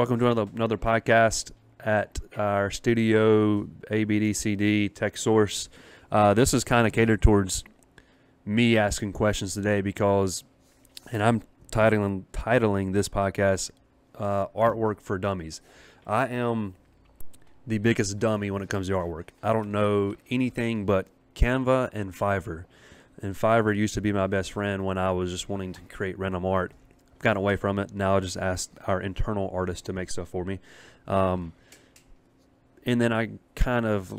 Welcome to another podcast at our studio, ABDCD Texsource. This is kind of catered towards me asking questions today because, and I'm titling this podcast Artwork for Dummies. I am the biggest dummy when it comes to artwork. I don't know anything but Canva and Fiverr. And Fiverr used to be my best friend when I was just wanting to create random art. Gotten away from it. Now I just ask our internal artist to make stuff for me. And then I kind of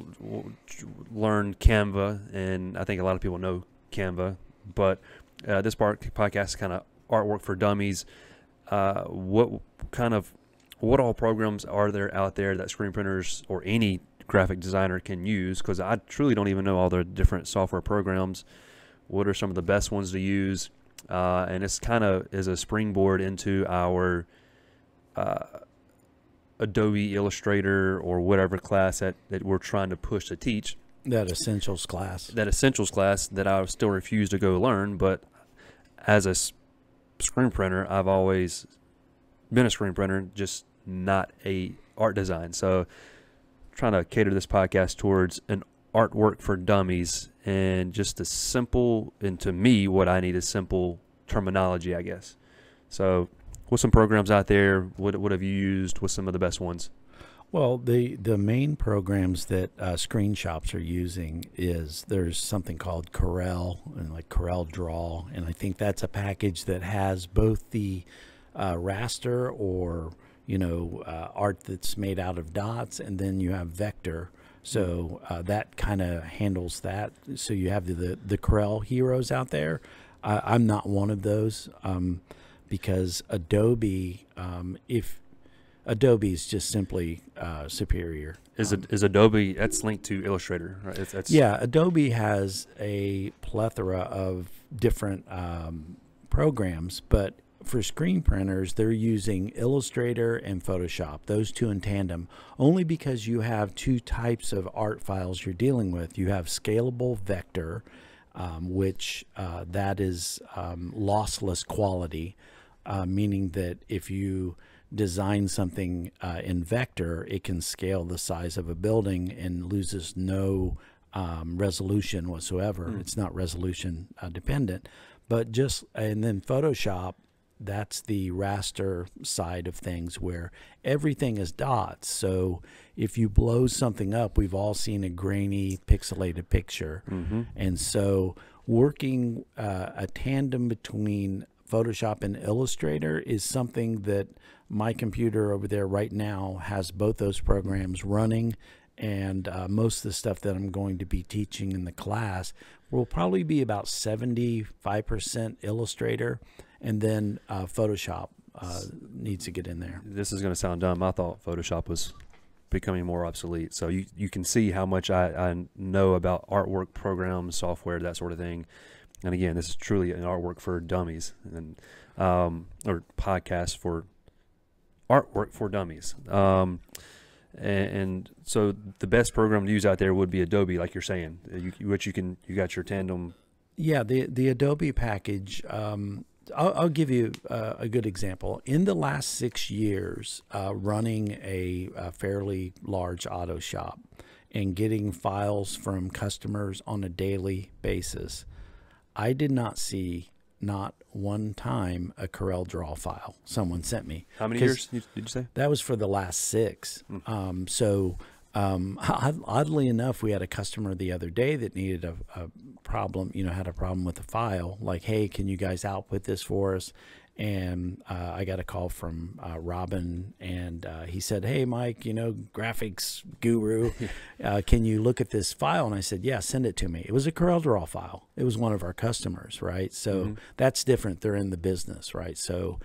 learned Canva, and I think a lot of people know Canva. But this podcast is kind of Artwork for Dummies. What all programs are there out there that screen printers or any graphic designer can use? Because I truly don't even know all the different software programs. What are some of the best ones to use? And it's kind of is a springboard into our Adobe Illustrator or whatever class that we're trying to push to teach. That essentials class that I still refuse to go learn. But as a screen printer, I've always been a screen printer, just not a art design. So trying to cater this podcast towards an artwork for dummies and just a simple, and to me, what I need is simple terminology, I guess. So what's some programs out there? What have you used? What's some of the best ones? Well, the main programs that screen shops are using there's something called Corel and like Corel Draw, and I think that's a package that has both the raster or art that's made out of dots, and then you have vector. So that kind of handles that. So you have the Corel heroes out there. I'm not one of those because Adobe, if Adobe is just simply superior. Is Adobe, that's linked to Illustrator, right? Yeah, Adobe has a plethora of different programs, but for screen printers, they're using Illustrator and Photoshop, those two in tandem, only because you have two types of art files you're dealing with. You have scalable vector, which that is lossless quality, meaning that if you design something in vector, it can scale the size of a building and loses no resolution whatsoever. It's not resolution dependent, and then Photoshop, that's the raster side of things where everything is dots. So if you blow something up, we've all seen a grainy, pixelated picture. Mm-hmm. And so working a tandem between Photoshop and Illustrator is something that my computer over there right now has both those programs running. And most of the stuff that I'm going to be teaching in the class will probably be about 75% Illustrator, and then Photoshop needs to get in there. This is going to sound dumb. I thought Photoshop was becoming more obsolete. So you can see how much I know about artwork programs, software, that sort of thing. And again, this is truly an artwork for dummies, and or podcast for artwork for dummies. And so the best program to use out there would be Adobe, like you're saying, you got your tandem. Yeah, the Adobe package. I'll give you a good example. In the last 6 years, running a fairly large auto shop and getting files from customers on a daily basis, I did not see not one time a Corel Draw file someone sent me. How many years did you say? That was for the last 6. Oddly enough, we had a customer the other day that needed a problem, had a problem with the file. Like, hey, can you guys output this for us? And I got a call from Robin, and he said, hey, Mike, graphics guru, can you look at this file? And I said, yeah, send it to me. It was a Corel Draw file. It was one of our customers, right? So that's different. They're in the business, right? So,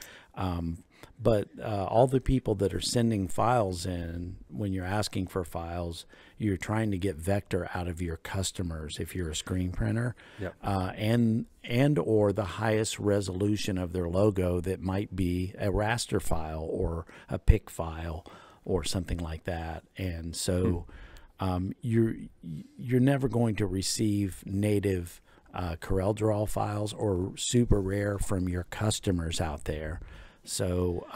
but all the people that are sending files in, when you're asking for files, you're trying to get vector out of your customers if you're a screen printer. Yep. And or the highest resolution of their logo that might be a raster file or a pic file or something like that. And so you're never going to receive native Corel Draw files, or super rare from your customers out there. So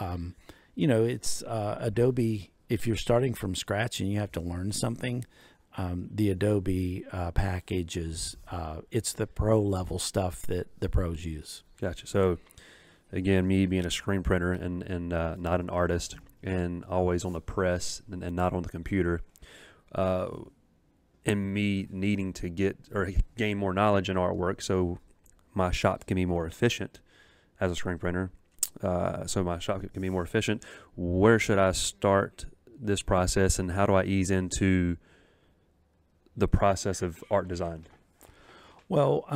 it's Adobe. If you're starting from scratch and you have to learn something, the Adobe package is it's the pro level stuff that the pros use. Gotcha. So again, me being a screen printer and not an artist, and always on the press and not on the computer, and me needing to get or gain more knowledge in artwork, so my shop can be more efficient as a screen printer. So my shop can be more efficient. Where should I start this process, and how do I ease into the process of art design? Well,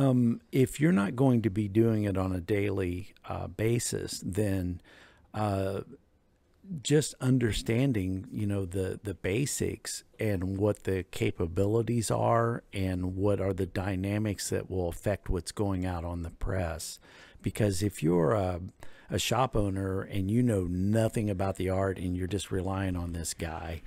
if you're not going to be doing it on a daily basis, then just understanding, the basics and what the capabilities are and what are the dynamics that will affect what's going out on the press. Because if you're a shop owner and you know nothing about the art and you're just relying on this guy,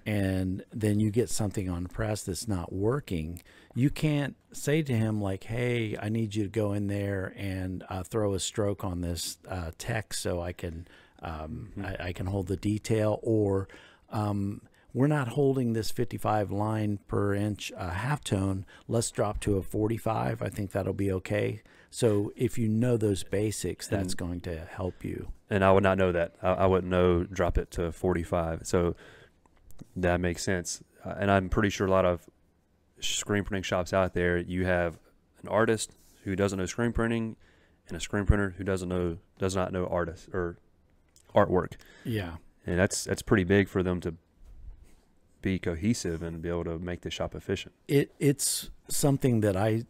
and then you get something on the press that's not working, you can't say to him like, hey, I need you to go in there and throw a stroke on this text so I can I can hold the detail, or we're not holding this 55 line per inch halftone. Let's drop to a 45. I think that'll be okay. So if you know those basics, that's going to help you. And I would not know that. I wouldn't know drop it to 45. So that makes sense. And I'm pretty sure a lot of screen printing shops out there, you have an artist who doesn't know screen printing and a screen printer who does not know artist or artwork. Yeah. And that's pretty big for them to be cohesive and be able to make the shop efficient. It's something that I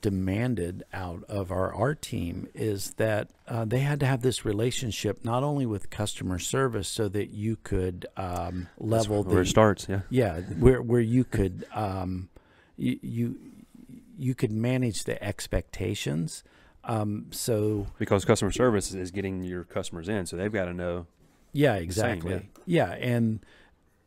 demanded out of our art team, is that they had to have this relationship not only with customer service so that you could level where it starts. Where you could you could manage the expectations. So because customer service is getting your customers in, so they've got to know. Yeah, exactly. And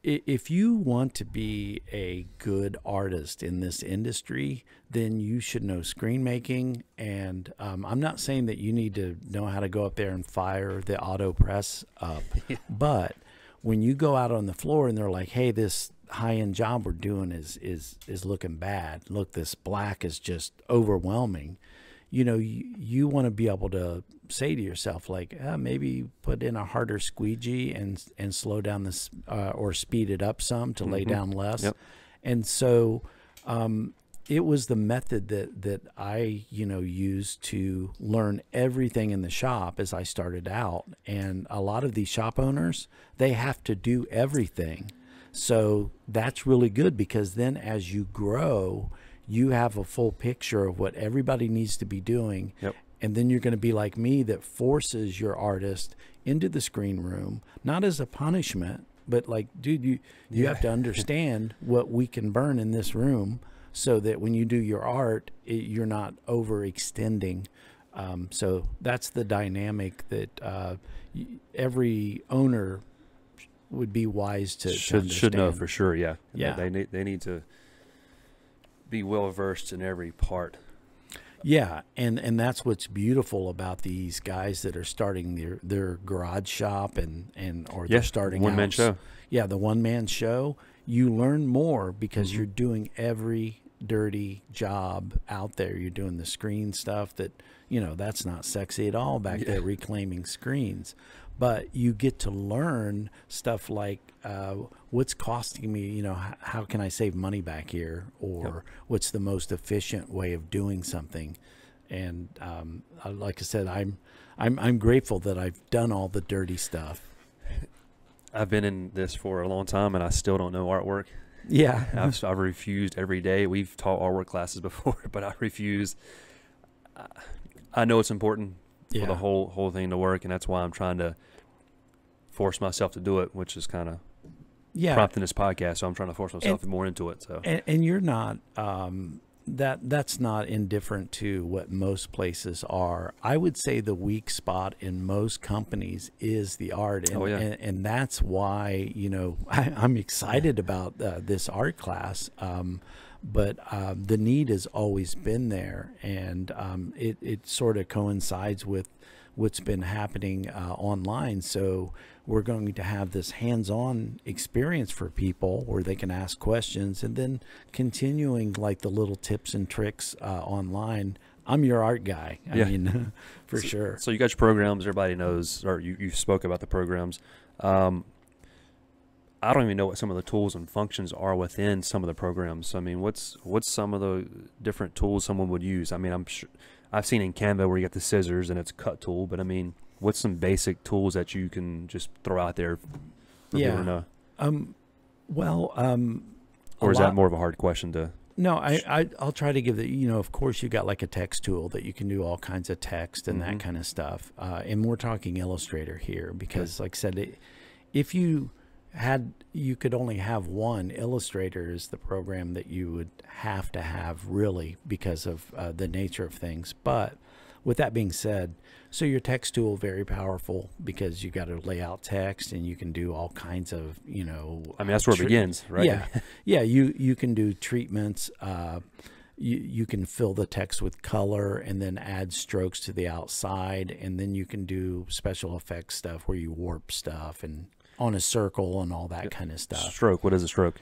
if you want to be a good artist in this industry, then you should know screen making. And I'm not saying that you need to know how to go up there and fire the auto press up, but when you go out on the floor and they're like, hey, this high-end job we're doing is looking bad. Look, this black is just overwhelming. You want to be able to say to yourself, like, maybe put in a harder squeegee and slow down this or speed it up some to lay down less. Yep. And so it was the method that I, used to learn everything in the shop as I started out. And a lot of these shop owners, they have to do everything. So that's really good, because then as you grow, you have a full picture of what everybody needs to be doing. Yep. And then you're going to be like me, that forces your artist into the screen room, not as a punishment, but like, dude, you have to understand what we can burn in this room, so that when you do your art, you're not overextending. So that's the dynamic that every owner would be wise to should know for sure. Yeah. Yeah. They need to be well versed in every part. Yeah, and that's what's beautiful about these guys that are starting their garage shop or they're starting one-man show. Yeah, the one-man show. You learn more because you're doing every dirty job out there. You're doing the screen stuff that, that's not sexy at all back there, reclaiming screens. But you get to learn stuff like what's costing me, how can I save money back here, or what's the most efficient way of doing something. And like I said, I'm grateful that I've done all the dirty stuff. I've been in this for a long time, and I still don't know artwork. Yeah, I've refused every day. We've taught artwork classes before, but I refuse. I know it's important for the whole thing to work, and that's why I'm trying to force myself to do it, which is kind of prompting this podcast. So I'm trying to force myself more into it. So and you're not that's not indifferent to what most places are. I would say the weak spot in most companies is the art, and and that's why I'm excited about this art class. But the need has always been there, and it sort of coincides with what's been happening online. So we're going to have this hands-on experience for people where they can ask questions, and then continuing like the little tips and tricks online. I'm your art guy. I mean, for sure. So you got your programs. Everybody knows, or you spoke about the programs. I don't even know what some of the tools and functions are within some of the programs. I mean, what's some of the different tools someone would use? I mean, I'm sure I've seen in Canva where you got the scissors and it's a cut tool, but I mean, what's some basic tools that you can just throw out there for people to know? Or is that more of a hard question to? No, I'll try to give the, of course you got like a text tool that you can do all kinds of text and that kind of stuff. And we're talking Illustrator here because like I said, if you could only have one, Illustrator is the program that you would have to have really because of the nature of things. But with that being said, so your text tool, very powerful because you got to lay out text and you can do all kinds of, I mean, that's where it begins, right? Yeah. Yeah. You can do treatments. You can fill the text with color and then add strokes to the outside. And then you can do special effects stuff where you warp stuff and on a circle and all that kind of stuff. Stroke. What is a stroke?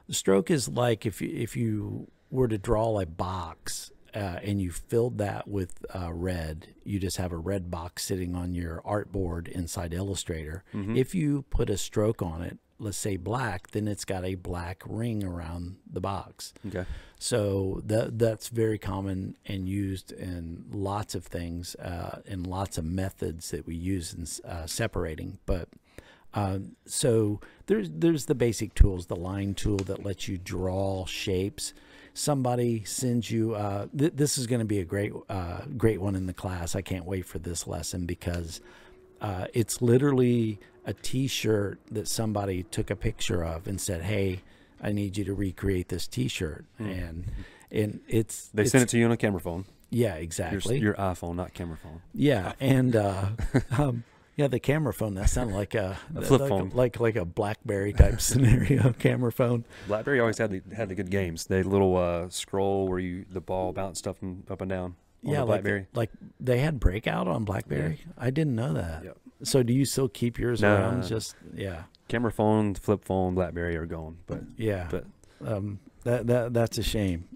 The stroke is like if you were to draw a box and you filled that with red, you just have a red box sitting on your artboard inside Illustrator. If you put a stroke on it, let's say black, then it's got a black ring around the box. Okay. So that's very common and used in lots of things and lots of methods that we use in separating. But so there's the basic tools, the line tool that lets you draw shapes. Somebody sends you, this is going to be a great one in the class. I can't wait for this lesson because it's literally a t-shirt that somebody took a picture of and said, hey, I need you to recreate this t-shirt. And it's sent it to you on a camera phone. Yeah, exactly. Your iPhone, not camera phone. Yeah. And, yeah, the camera phone, that sounded like a flip phone. Like a BlackBerry type scenario, camera phone. BlackBerry always had the good games. They little scroll where the ball bounced stuff up and down on the BlackBerry. Like they had Breakout on BlackBerry? Yeah. I didn't know that. Yep. So do you still keep yours around? Just camera phone, flip phone, BlackBerry are gone. But that's a shame.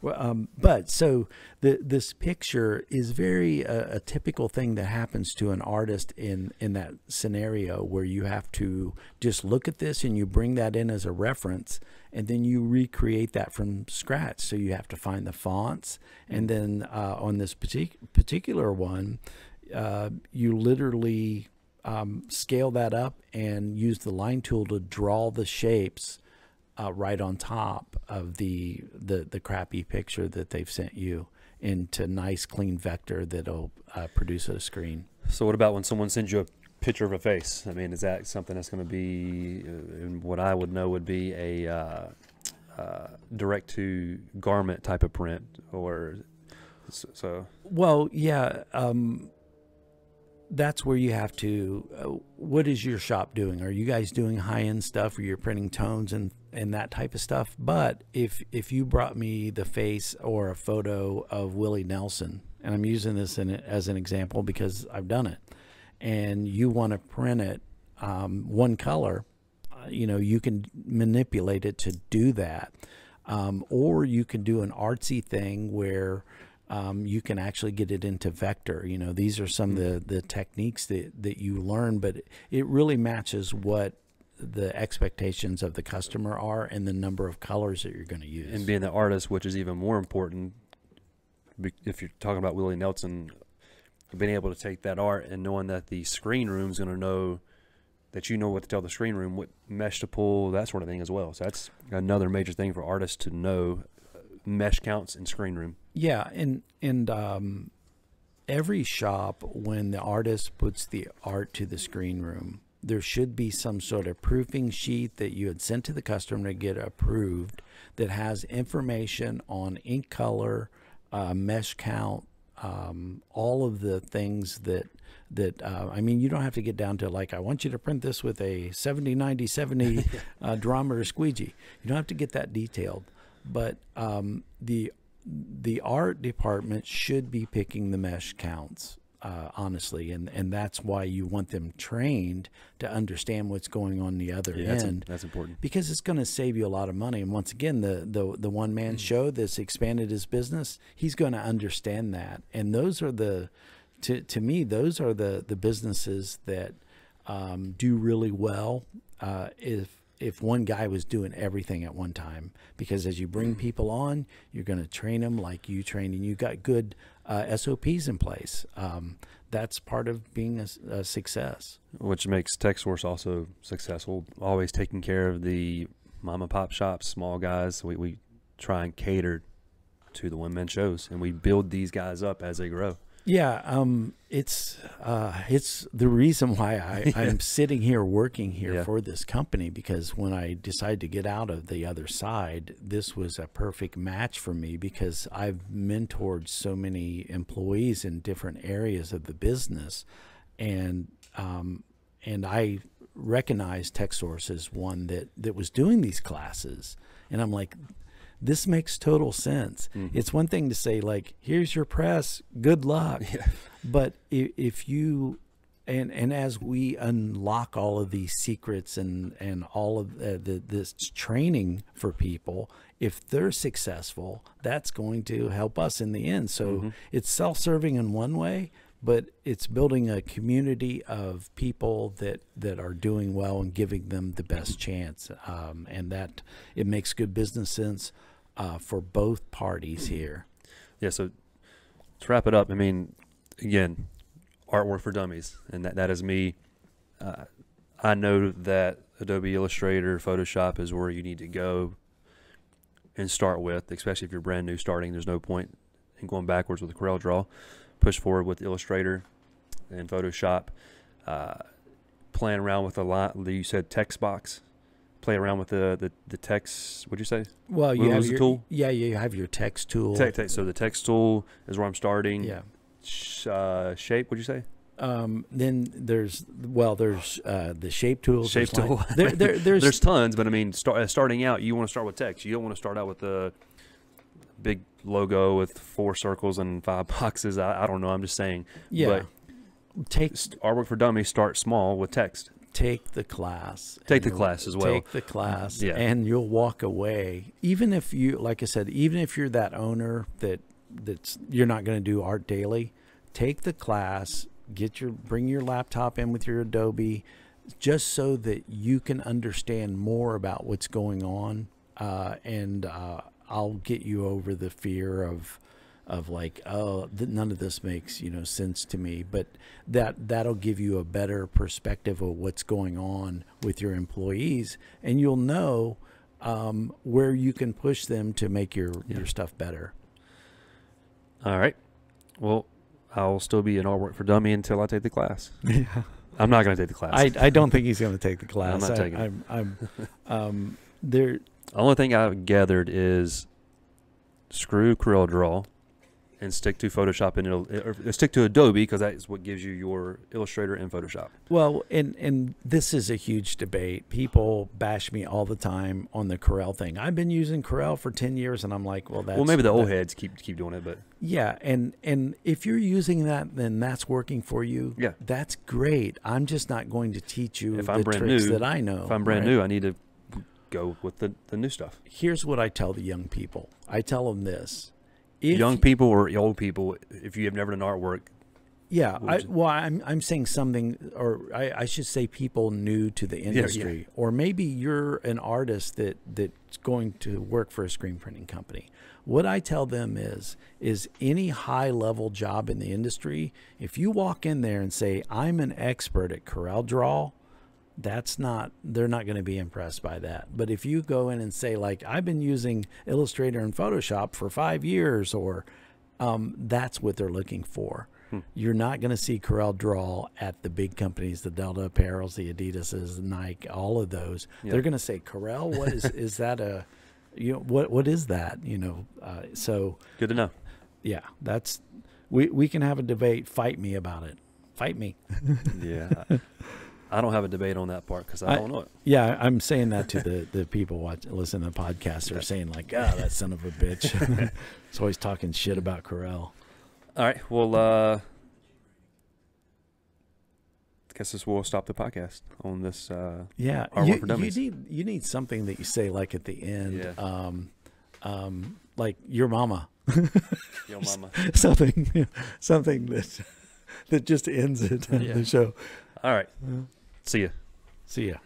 But so this picture is very a typical thing that happens to an artist in that scenario where you have to just look at this and you bring that in as a reference and then you recreate that from scratch. So you have to find the fonts and then on this particular one, you literally scale that up and use the line tool to draw the shapes right on top of the crappy picture that they've sent you into nice clean vector that'll produce a screen. So what about when someone sends you a picture of a face? I mean, is that something that's going to be what I would know would be a direct to garment type of print or so? Well, yeah. That's where you have to, what is your shop doing? Are you guys doing high-end stuff where you're printing tones and that type of stuff? But if you brought me the face or a photo of Willie Nelson, and I'm using this as an example because I've done it, and you want to print it one color, you can manipulate it to do that. Or you can do an artsy thing where you can actually get it into vector. These are some of the techniques that you learn, but it really matches what the expectations of the customer are and the number of colors that you're going to use. And being the artist, which is even more important, if you're talking about Willie Nelson, being able to take that art and knowing that the screen room is going to know that you know what to tell the screen room, what mesh to pull, that sort of thing as well. So that's another major thing for artists to know, mesh counts in screen room. Yeah, and every shop, when the artist puts the art to the screen room, there should be some sort of proofing sheet that you had sent to the customer to get approved that has information on ink color, mesh count, all of the things that I mean, you don't have to get down to like, I want you to print this with a 70, 90, 70 durometer squeegee. You don't have to get that detailed. But the art department should be picking the mesh counts honestly, and that's why you want them trained to understand what's going on the other end. That's important, because it's going to save you a lot of money. And once again, the one man show that's expanded his business, he's going to understand that. And those are to me, those are the businesses that do really well if one guy was doing everything at one time. Because as you bring people on, you're going to train them like you train, and you got good SOPs in place. That's part of being a success. Which makes Texsource also successful. Always taking care of the mom and pop shops, small guys. We try and cater to the one-man shows, and we build these guys up as they grow. Yeah, it's the reason why I'm sitting here working here for this company, because when I decided to get out of the other side, this was a perfect match for me, because I've mentored so many employees in different areas of the business, and I recognized Texsource as one that was doing these classes, and I'm like, this makes total sense. Mm-hmm. It's one thing to say, like, here's your press, good luck. Yeah. But if you, and as we unlock all of these secrets and all of this training for people, if they're successful, that's going to help us in the end. So it's self-serving in one way, but it's building a community of people that are doing well and giving them the best chance. And that it makes good business sense for both parties here. Yeah, so to wrap it up, I mean, again, artwork for dummies, and that is me. I know that Adobe Illustrator, Photoshop is where you need to go and start with, especially if you're brand new starting. There's no point in going backwards with Corel Draw. Push forward with Illustrator and Photoshop. Playing around with a lot. You said text box. Play around with the text. What'd you say? Well, you have your tool. Yeah, you have your text tool. So the text tool is where I'm starting. Yeah. Shape. What'd you say? Then there's the shape tools. Shape tool. There's tons, but I mean, starting out, you want to start with text. You don't want to start out with a big logo with 4 circles and 5 boxes. I don't know. I'm just saying. Yeah. But artwork for dummies. Start small with text. Take the class. Take the class as well. Take the class, and you'll walk away. Even if you, like I said, even if you're that owner that's you're not going to do art daily, take the class. Bring your laptop in with your Adobe, just so that you can understand more about what's going on, and I'll get you over the fear of like, none of this makes sense to me. But that'll give you a better perspective of what's going on with your employees, and you'll know where you can push them to make your stuff better. All right. Well, I'll still be an artwork for dummy until I take the class. Yeah. I'm not going to take the class. I don't think he's going to take the class. I'm not taking it. I'm there. The only thing I've gathered is screw Corel Draw and stick to Photoshop or stick to Adobe, because that is what gives you your Illustrator and Photoshop. Well, and this is a huge debate. People bash me all the time on the Corel thing. I've been using Corel for 10 years, and I'm like, well, maybe the old heads keep doing it, but yeah, and if you're using that, then that's working for you. Yeah, that's great. I'm just not going to teach you if I'm the brand tricks new, that I know. If I'm brand new, I need to go with the new stuff. Here's what I tell the young people. I tell them this. Young people or old people, if you have never done artwork. Yeah, I'm saying something, or I should say people new to the industry, or maybe you're an artist that's going to work for a screen printing company. What I tell them is any high-level job in the industry, if you walk in there and say, I'm an expert at Corel Draw, they're not going to be impressed by that. But if you go in and say, like, I've been using Illustrator and Photoshop for 5 years, or that's what they're looking for. You're not going to see Corel Draw at the big companies, the Delta Apparels, the Adidases, the Nike, all of those. Yeah. They're going to say, Corel, what is that what is that? So good to know. Yeah, we can have a debate. Fight me about it. Fight me. Yeah. I don't have a debate on that part because I don't know it. Yeah, I'm saying that to the people listen to the podcast. They're saying like, that son of a bitch. He's always talking shit about Corel. All right. Well, guess this will stop the podcast on this. Yeah, Artwork for Dummies. you need something that you say like at the end, Yeah. like your mama, Yo, mama. something that just ends it Yeah. the show. All right. See ya. See ya.